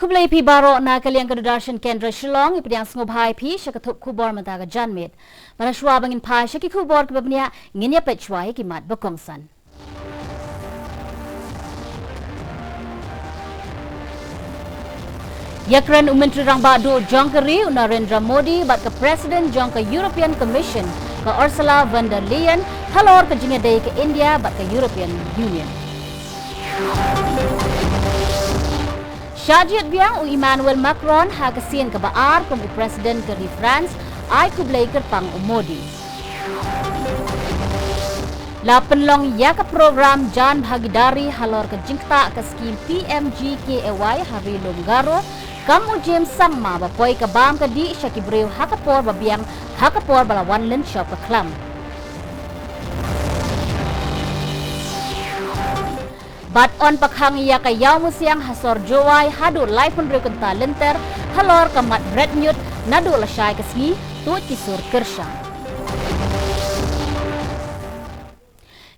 Kublai pi baro na kaliang kedarshan Kendra Shillong ipediang sngobhai pi syakatup kubor mentaga janmit. Mana shwa bangin pai syaki kubor kebabnia nginya pechwai kimat bekongsan. Yakran Menteri Rang Badu Jongkeri Narendra Modi bat ke Presiden Jong ke European Commission ke Ursula von der Leyen halor ke jingadai ke India bat ke European Union. Syajit biang Emmanuel Macron ha kesian ke baar kum Presiden ke France ai kublai ke pang Modi. La penlong ya ke program Jan Bhagidari halor ke jingta ke skim PMGKAY hari Longgaro kamu James Sangma bapoi ke bam ke di syaki breu hakapor babiang hakapor balawan len shop ke klam. Bat on pakhang ya ka yaw musiang hasor jowai hadu lai pun rekenta lenter halor kamat bread nyut nadu lasai kesni tu kisur kersang.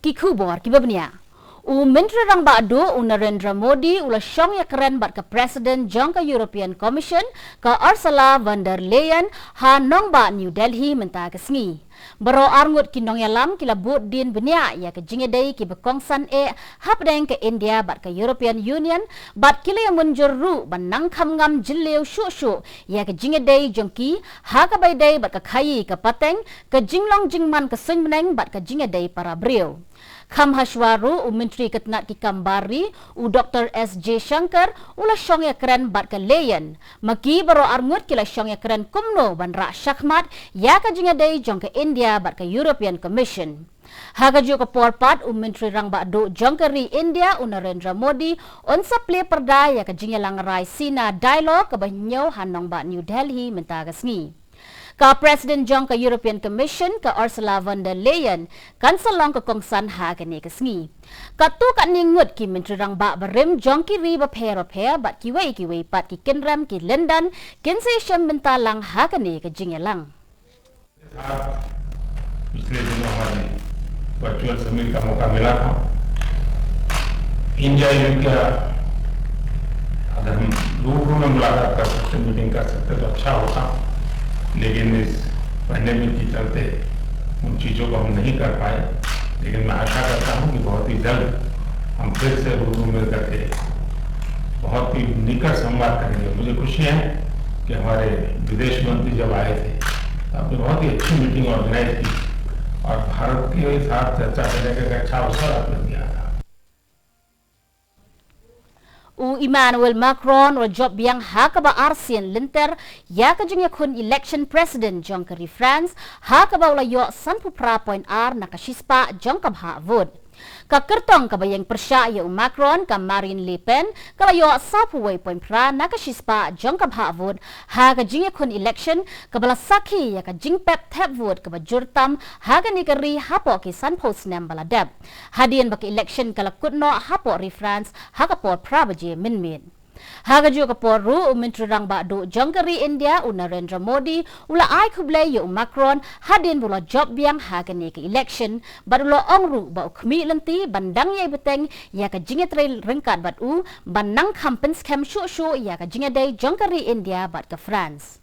Kikubor kibabnia. Menteri Rang Badu Narendra Modi ula syong ya keren bat ke Presiden Jong ke European Commission ke Ursula von der Leyen ha nong ba New Delhi menta kesni. Baro arngut kinong yalam kila but din benia ya ke jingedai ki bekongsan hapdeng ke India bat ke European Union bat kila yang munjur ru banang kham ngam jileu shu ya ke jingedai jongki ha ka baidai bat ke khayi ke pateng ke jinglong jingman ke sunmeneng bat ke jingedai para breu. Kham Hashwaru Menteri Ketnat ki Kambari Dr. S.J. Shankar ula syong ya keren bat ke Leyen maki baro arngut kila syong ya keren kumno ban rak syakmat ya ke jingadai jong ke India bat ke European Commission. Hagaju ke porpat Menteri Rang Badu Jongkeri India Narendra Modi onsa ple perda ya ke jingelang rai sina dialog ke banyo hanong bat New Delhi mentagasngi. Ka Presiden Jong ke European Commission ke Ursula von der Leyen kan salong ke kongsan ha ke ne kesngi. Ka tu kat ningut ki Menteri Rang Ba berim Jong ki ri baper bat ki wei pat ki kenram ki London kin se syam bentalang ha ke ne ke jingelang. पिछले दिनों हमारी virtual summit का मौका मिला था। India UK अगर हम रूबरू में मुलाकात कर सकते मीटिंग कर सकते तो अच्छा होता, लेकिन इस पैंडेमिक के चलते उन चीज़ों को हम नहीं कर पाए। लेकिन मैं आशा करता हूँ कि बहुत ही जल्द हम फिर से रूबरू में करके बहुत ही निकट संवाद करेंगे। मुझे खुशी है कि हमारे विदेश मंत्री जब आए थे आपने बहुत ही अच्छी मीटिंग ऑर्गेनाइज की और भारत के साथ चर्चा करने का अच्छा अवसर आपने दिया था। Emmanuel Macron ro job biang ha ka ba ASEAN lenter ya ka jingya kun election president jong ka France ha ka ba ula yo san pupra point r nakashispa jong ka bha vote. Ka kertong ka bayang persya ya Macron ka Marine Le Pen ka layo sapuway point pra nakashispa jong ka bha vote ha ka jingya kun election ka bala sakhi ya ka jing pep tap vote ka ba jurtam ha ka ni ka ri hapo ki san post nem bala deb hadien ba ka election ka lakutno hapo ri France ha ka por pra ba je min Hagaju ka poru Menteri Rang Badu Jongkeri India Narendra Modi ula ai kublai yu Macron hadin bula job biang hagani ke election barulo ongru ba ukmi lenti bandang yai beteng ya ka jingetre rengkat batu banang kampens kem shu ya ka jingedai Jongkeri India bat ke France.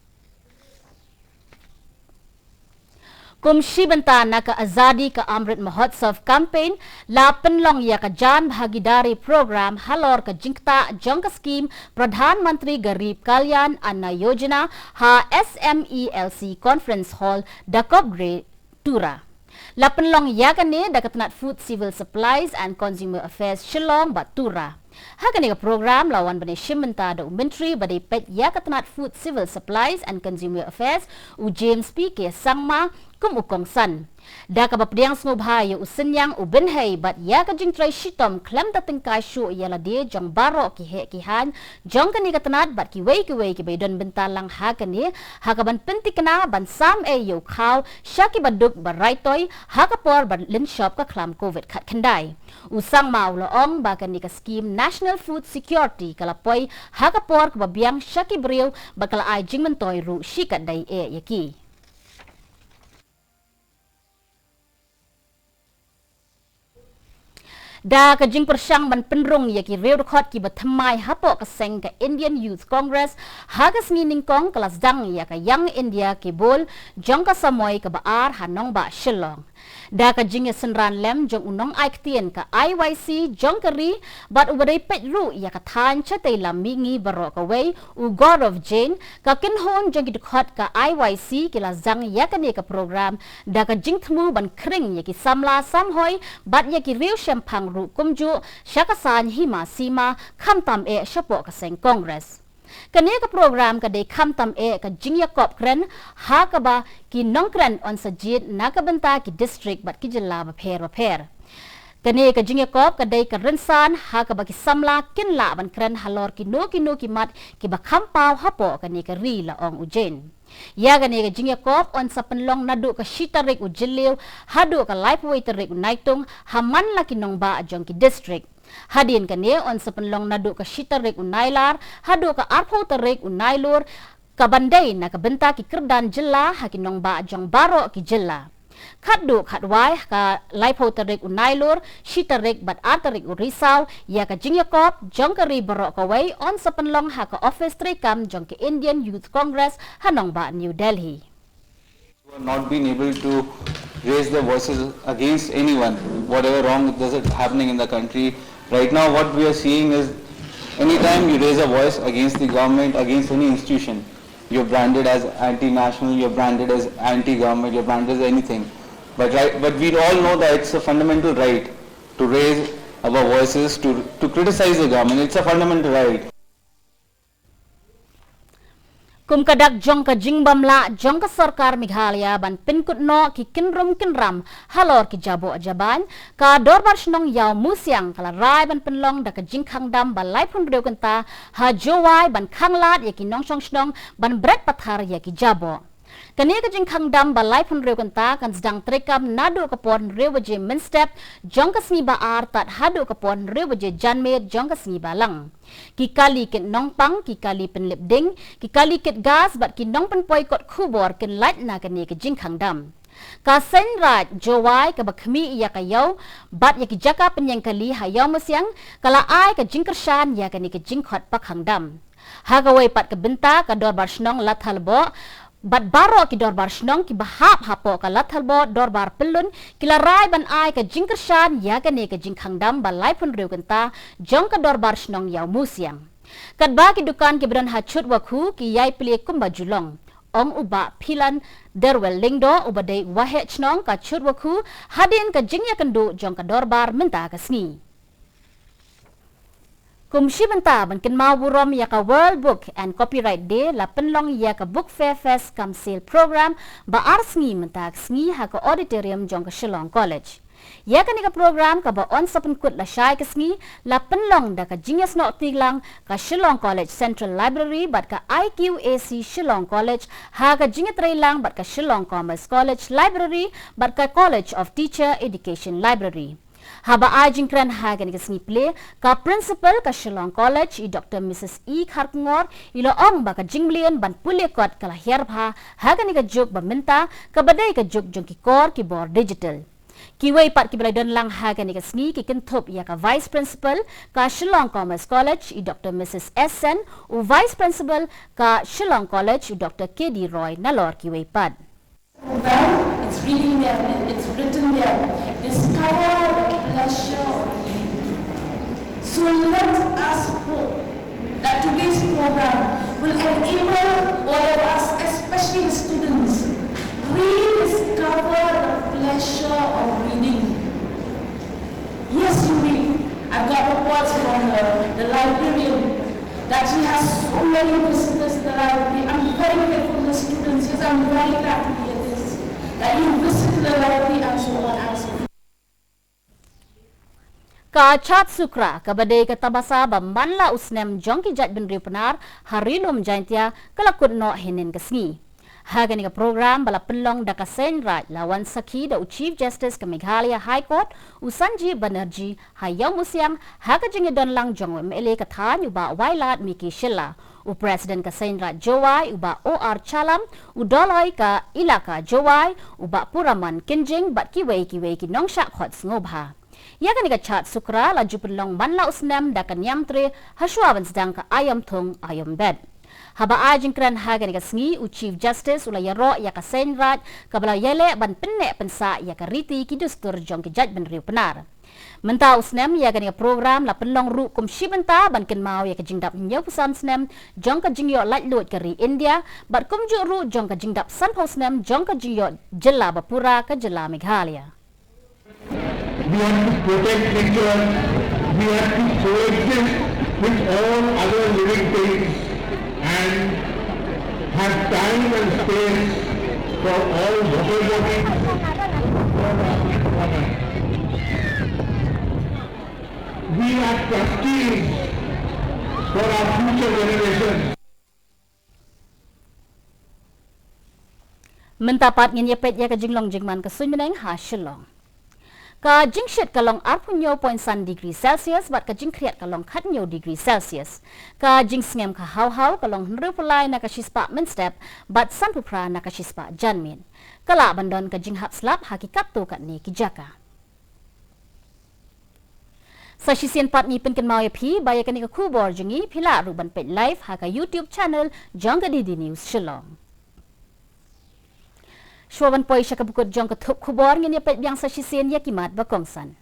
Kumshi bentana ka Azadi ka Amrit Mahotsav campaign la penlong ya ka Jan Bhagidari program halor ka jingta jong ka scheme Pradhan Mantri Garib Kalyan Anna Yojana ha SMELC Conference Hall Dakobre Tura. La penlong ya ka ne dakatnat Food Civil Supplies and Consumer Affairs Shillong Batura. Hagan ka program lawan bani shimenta da Menteri badi pet ya katnat Food Civil Supplies and Consumer Affairs James P. K. Sangma kum ukongsan. Da ka bapdiang smubhay usenyang ubenhay bat ya ka jing try shitom klem ta tengkai shu ya la de jong baro ki he ki han jong kani katnat bat ki wei ki baydon bentalang ha kani ha ka ban penti kana ban sam yo khaw shaki baduk baraitoy ha ka por ban lin shop ka klam covid khat khandai usang maw lo ong ba kani ka scheme National Food Security kalapoy ha ka por ka babiang shaki breu bakala ai jing mentoy ru shikat dai yaki. Da ka jing persang ban penrung ya ki reu khot ki bathamai hapo ka seng ka Indian Youth Congress hagas ngining kong kelas dang ya ka Young India ki bol jong ka samoy ka baar hanong ba Shillong. Da ka jing ya senran lem jong unong aiktien ka IYC jong kari bat ubadai pet ru ya ka than chatai lam mingi baro ka wei u God of Jane ka kinhon jong ki khot ka IYC ki la zang ya ka ne ka program da ka jing thmu ban kring ya ki samla samhoi bat ya ki reu shampang ru kumju syakasan hima sima khamtam e shapo ka seng Congress. Kani ka program ka de khamtam e ka jingya kop kren ha ka ba ki nongkren on sajid na ka banta ki district bat ki jilla ba pher. Kani ka jingya kop ka de ka rensan ha ka ba ki samla kin la ban kren halor ki no ki mat ki ba khampau hapo kani ka ri la ong ujen. Ya gani ka jingya kop on sa penlong nadu ka shitarik u jiliw hadu ka lifeway tarik u naitung haman la ki nong ba jong ki district. Hadin kani on sa penlong nadu ka shitarik u nailar hadu ka arpo tarik u nailur ka bandai na ka benta ki kerdan jilla ha ki nong ba jong baro ki jilla. Khaddu khadwai ka laipo tarik u nailur shitarik bat atarik u risau ya ka jingya kop jong ka ri baro ka wei on sa penlong ha ka office trikam jong ki Indian Youth Congress hanong ba New Delhi. We have not been able to raise their voices against anyone, whatever wrong is happening in the country. Right now what we are seeing is anytime you raise a voice against the government, against any institution, you're branded as anti-national, you're branded as anti-government, you're branded as anything. But we all know that it's a fundamental right to raise our voices, to criticize the government. It's a fundamental right. Kum kadak jong ka jingbam la jong ka sarkar Meghalaya ban pinkut no ki kinram halor ki jabo ajaban ka dorbar shnong yaw musyang kala rai ban penlong da ka jingkhang dam balai pun reu kanta ha jowai ban khanglat ya ki nong song shnong ban bret pathar ya ki jabo. Kani ka jingkhang dam balai pun reu kanta kan sedang trekam nadu kapon reu waje minstep jong ka sngi ba ar tat hadu kapon reu waje janmet jong ka sngi ba lang. Ki kali ket nong pang ki kali pen lip ding ki kali ket gas bat ki nong pen poi kot khubor ken light na kani ka jingkhang dam. Ka sen rat jowai ka bakhmi ya ka yaw bat ya ki jaka penyang kali hayaw musyang kala ai ka jingkershan ya kani ka jingkhot pakhang dam. Ha ka wei pat ka benta ka dor bar snong lathalbo bat baro ki dorbar shnong ki bahap hapo ka lathalbo dorbar pelun kila rai ban ai ka jingkershan ya ka ne ka jingkhang dam balai pun reu kanta jong ka dorbar shnong yaw musyang kat ba ki dukan ki bran ha chut wakhu ki yai pli kumba julong ong uba philan derwel lingdo ubadai wahe chnong ka chut wakhu hadin ka jingya kandu jong ka dorbar minta ka sngi. Kumshi benta ban kin mau burom ya ka World Book and Copyright Day la penlong ya ka Book Fair Fest kam sale program ba arsngi mentak sngi ha ka auditorium jong ka Shillong College. Ya ka ni ka program ka ba on sapen kut la shai ka sngi la penlong da ka jingas no tiglang ka Shillong College Central Library bat ka IQAC Shillong College ha ka jingat lang bat ka Shillong Commerce College Library bat ka College of Teacher Education Library. Haba ajing kran hagan ka sngiple ka principal ka Shillong College i Dr. Mrs. E. Kharkngor ilo ong ba ka jinglian ban pulikot kala herbha hagan ka jog ba minta ka badai ka jog jong ki kor ki bor digital. Kiway pat ki balay don lang hagan ka sngi ki kintop ya ka vice principal ka Shillong Commerce College i Dr. Mrs. S. Sen u vice principal ka Shillong College i Dr. K.D. Roy nalor kiway pat. Well, it's reading there, it's written there. Discover pleasure. So let us hope that today's program will enable all of us, especially the students, rediscover the pleasure of reading. Yes, you read. I've got reports from the librarian that she has so many visitors in the library. I'm very grateful to the students. Yes, I'm very glad to hear this. That you visit the library and so on and so forth. Ka chat sukra ka badai ka tabasa ba manla usnem jongki jat bin riupanar harilum jaintia kalakut no hinin kasngi. Hagan ka program bala penlong da ka sen raj lawan sakhi da Chief Justice ka Meghalaya High Court Usanji Banerjee hayaw musyang haga jingi don lang jong mele ka than uba wailat miki shilla u President ka sen raj jowai uba OR Chalam u doloi ka ilaka jowai uba puraman kinjing bat kiwei ki nong sha khot ngobha. ia kan chat sukra laju pelong manla usnam dakan yamtre haswawan sedang ka ayam thong ayam bed. Haba ajing kran hagan ka sngi u Chief Justice ula yaro ya ka senrat ka bala yele ban pennek pensa ya ka riti ki dustur jong ki judgment riu penar. Menta usnem ya kan program la penlong ru kum shibenta ban ken mau ya ka jingdap nyau pusan snem jong ka jingyo lait lut ka ri India bat kum ju ru jong ka jingdap san hosnem jong ka jingyo jela bapura ka jela Meghalaya. We have to protect nature, we have to coexist with all other living things and have time and space for all water bodies for our environment. We are trustees for our future generations. Mentapat ngin yapet ya ka jinglong jingman ka sunmeneng ha shilong. Ka jingshit kalong 4.9 degree Celsius bat ka jingkriat kalong 4 degree Celsius. Ka jingsngem ka haw kalong nrupulay na ka shispa minstep bat sanpupra na ka shispa janmin. Kala bandon ka jinghap slap hakikat tu kat ni kijaka. Sa shisien pat ni penken mau ya phi baya ka ni ka kubor jingi phila ruban pet live ha ka YouTube channel Jongka Didi News Shillong. Shwaban poi syaka bukut jong ketuk kubor ngin ya pet biang sa shisien ya kimat bakongsan.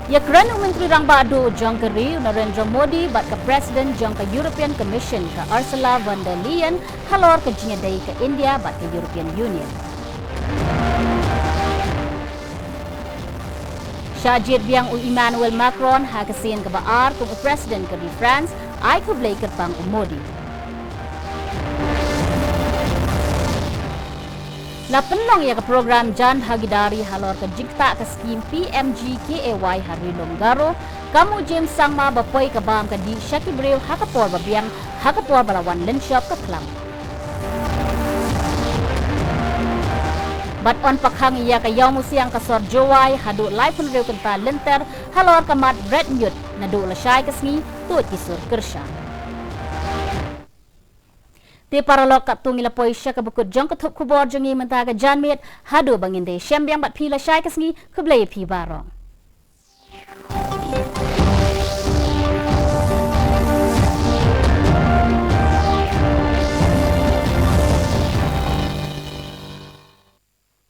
Ya kerana Menteri Rang Badu jong keri Narendra Modi bat ke Presiden jong ke European Commission ke Ursula von der Leyen halor ke jingadai ke India bat ke European Union. Syajid biang Emmanuel Macron ha kesin ke baar ke Presiden ke France ai ke blai ke pang Modi. La penlong ya ke program Jan Bhagidari halor ke jikta ke skim PMG-KAY hari longgaro kamu James Sangma bapoi ke bam ke di Syaki Bril hakapor babiang hakapor balawan lenshop ke Klam. Bat on pakhang ya ke yaw musiang ke sor jowai hadu lai pun riu kenta lenter halor ke mat bread nyut nadu la syai ke sngi tuat kisur kersha. Ti paralok kat tungi lapoi sya ke bukut jong ketuk kubor jongi mentaga janmit hadu banginde syambiang bat pila syai kesngi keblai pi barong.